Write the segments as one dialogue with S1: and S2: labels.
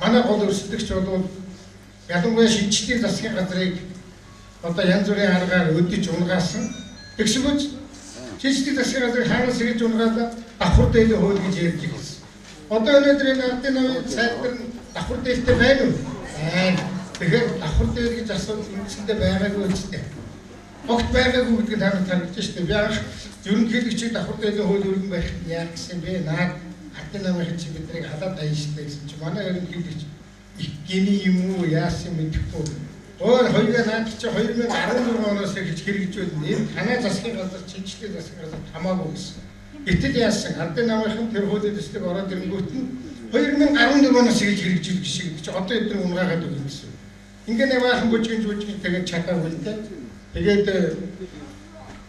S1: манай гол өрсөлдөгч бол ялангуяа шинжлэлийн засгийн газрыг одоо янз бүрийн аргаар өдөж унгаасан. Тэгшгүүц шинжлэлийн засгийн газрыг хаанаас ирж унгаад давхар дээлээ хууль гэж ярьж ирсэн. Одоо өнөөдөр энэ ардын намын сайдтар давхар дээлтэй байна уу? Тэгэхээр давхар дээр гэж асуудал үндсэндээ байгаагүй үстэй. Огт байгаагүй гэдгийг та харагдаж штеп. Би анх ерөнхийлөгчийг давхар дээлийн хууль өргөн байх яах гэсэн бэ? Наад ардын намын чинь биднийг халаад аян штеп гэсэн чи манай ерөнхийлөгч их гений юм уу яасан мэдэхгүй. Өөр хоёроо наад чи 2014 оноос эхэлж хэрэгжүүлнэ. Энэ танай засгийн газар шинжлэлийн засгийн газар хамаагүй гэсэн. Гэтэл яасан ардын намынхан тэр хуулийн төслийг ороод ирэнгүүт нь 2014 оноос эхэлж хэрэгжүүлэх шиг чи одоо эдгээр унгаагаад өгнө гэсэн. Ингээд нэг баахан бүжгийн тэгээд чадаагүй л дээ. Тэгээд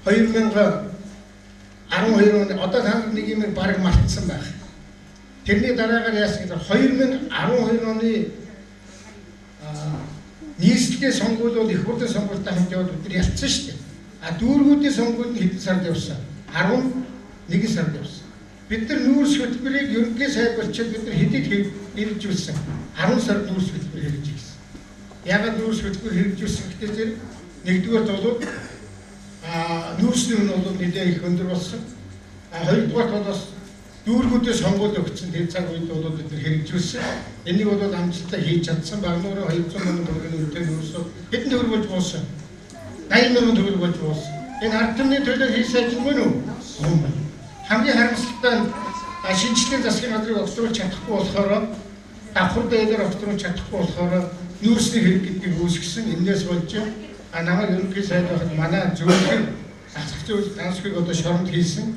S1: 2012 он одоо та нэг юм баг мартсан байх. Тэрний дараагаар яасан гэхээр 2012 оны нийслэлийн сонгуул бол их хурлын сонгуультай хамт яваад бид нар ялцсан шүү дээ. Дүүргүүдийн сонгуульд хэдэн сард явсан? 11 сард явсан. Бид нар нүүрс хөтөлбөрийг ерөнхий сайд болчиход бид нар хэдийд хэрэгжүүлсэн? 10 сард нүүрс хөтөлбөр хэрэгжүүлсэн. Яагаад нүүрс хөтөлбөр хэрэгжүүлсэн гэхээр тэр нэгдүгээр бол нүүрсний үн бол нэлээд их өндөр болсон. Хоёрдугаар бол бас дүүргүүдээ сонгуул өгсөн тэр цаг үед бол бид нар хэрэгжүүлсэн. Энийг бол амжилттай хийж чадсан. Багнуурын 200 мянган төгрөгийн үнэтэй нүүрсөөр хэдэн төгрөг болж буусан? 80 мянган төгрөг болж буусан. Энэ ард түмний төлөө хийсэн ажил мөн үү? Хамгийн харамсалтай нь шинжлэлийн засгийн газрыг огцруулж чадахгүй болохоор давхар дээлээр огцруулж чадахгүй болохоор нүүрсний хэрэг гэдгийг үүсгэсэн. Энээс болж намайг ерөнхий сайд байхад манай зөвлөх засаг зүйн гансхийг одоо шоронд хийсэн.